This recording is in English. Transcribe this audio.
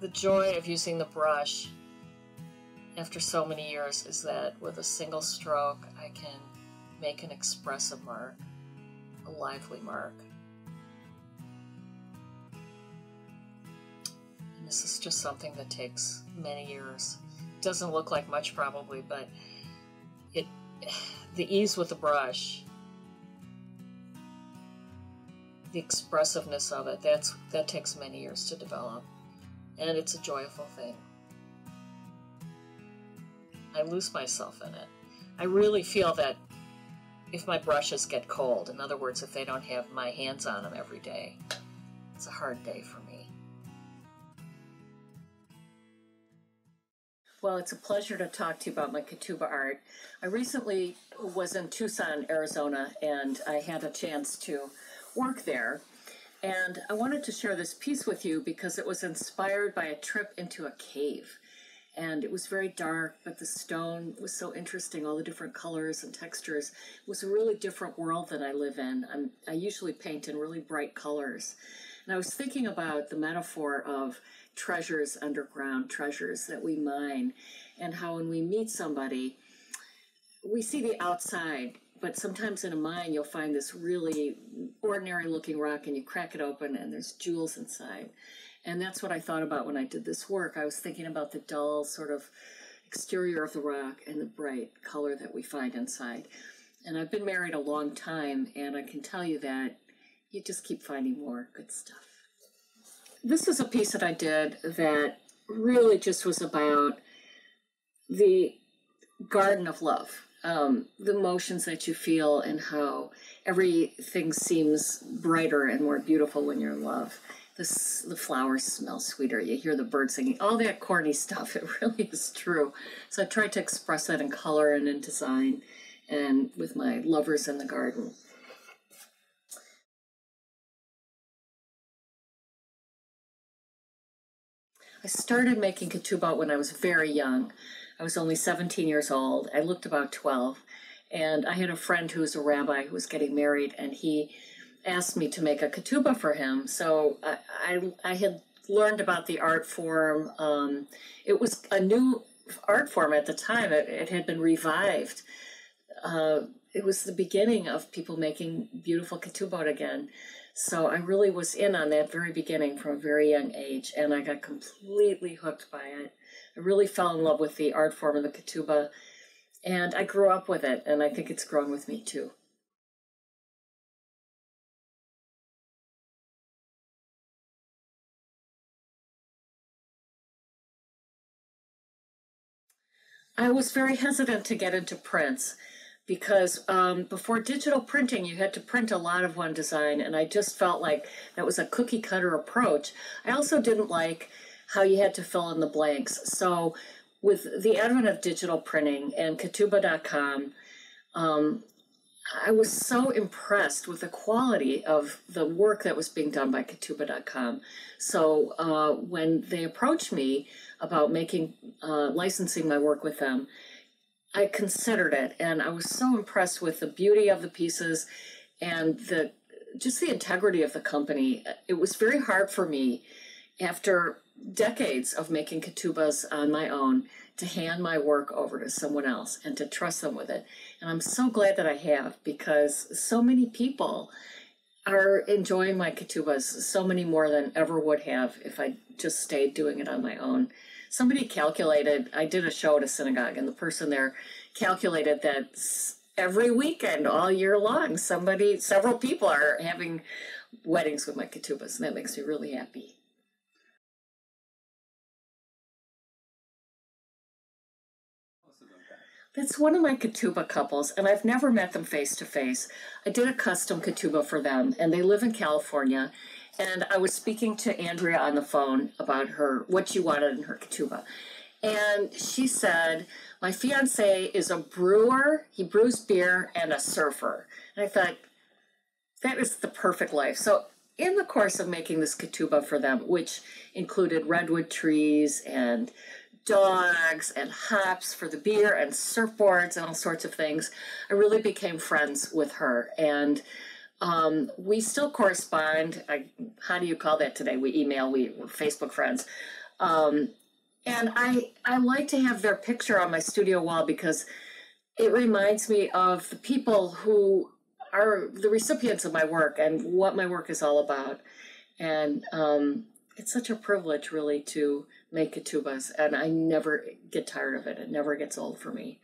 The joy of using the brush after so many years is that with a single stroke, I can make an expressive mark, a lively mark. And this is just something that takes many years. It doesn't look like much probably, but the ease with the brush, the expressiveness of it, that takes many years to develop. And it's a joyful thing. I lose myself in it. I really feel that if my brushes get cold, in other words, if they don't have my hands on them every day, it's a hard day for me. Well, it's a pleasure to talk to you about my Ketubah art. I recently was in Tucson, Arizona, and I had a chance to work there. And I wanted to share this piece with you because it was inspired by a trip into a cave. And it was very dark, but the stone was so interesting, all the different colors and textures. It was a really different world that I live in. I usually paint in really bright colors. And I was thinking about the metaphor of treasures underground, treasures that we mine, and how when we meet somebody, we see the outside, but sometimes in a mine you'll find this really ordinary looking rock and you crack it open and there's jewels inside. And that's what I thought about when I did this work. I was thinking about the dull sort of exterior of the rock and the bright color that we find inside. And I've been married a long time, and I can tell you that you just keep finding more good stuff. This is a piece that I did that really just was about the garden of love, the emotions that you feel and how everything seems brighter and more beautiful when you're in love. The flowers smell sweeter, you hear the birds singing, all that corny stuff, it really is true. So I tried to express that in color and in design and with my lovers in the garden. I started making Ketubah when I was very young. I was only 17 years old. I looked about 12. And I had a friend who was a rabbi who was getting married, and he asked me to make a Ketubah for him. So I had learned about the art form. It was a new art form at the time. It had been revived. It was the beginning of people making beautiful Ketubah again. So I really was in on that very beginning from a very young age, and I got completely hooked by it. I really fell in love with the art form of the Ketubah, and I grew up with it, and I think it's grown with me too. I was very hesitant to get into prints because before digital printing, you had to print a lot of one design, and I just felt like that was a cookie cutter approach. I also didn't like how you had to fill in the blanks. So with the advent of digital printing and Ketubah.com, I was so impressed with the quality of the work that was being done by Ketubah.com. So when they approached me about licensing my work with them, I considered it, and I was so impressed with the beauty of the pieces and just the integrity of the company. It was very hard for me, after decades of making Ketubahs on my own, to hand my work over to someone else and to trust them with it. And I'm so glad that I have, because so many people are enjoying my Ketubahs, so many more than ever would have if I just stayed doing it on my own. Somebody calculated, I did a show at a synagogue, and the person there calculated that every weekend, all year long, several people are having weddings with my Ketubahs, and that makes me really happy. That's one of my Ketubah couples, and I've never met them face to face. I did a custom Ketubah for them, and they live in California. And I was speaking to Andrea on the phone about what she wanted in her Ketubah. And she said, my fiance is a brewer, he brews beer, and a surfer. And I thought, that is the perfect life. So in the course of making this Ketubah for them, which included redwood trees and dogs and hops for the beer and surfboards and all sorts of things, I really became friends with her. And we still correspond. How do you call that today? We email, we're Facebook friends. And I like to have their picture on my studio wall because it reminds me of the people who are the recipients of my work and what my work is all about. And it's such a privilege, really, to make ketubahs, and I never get tired of it. It never gets old for me.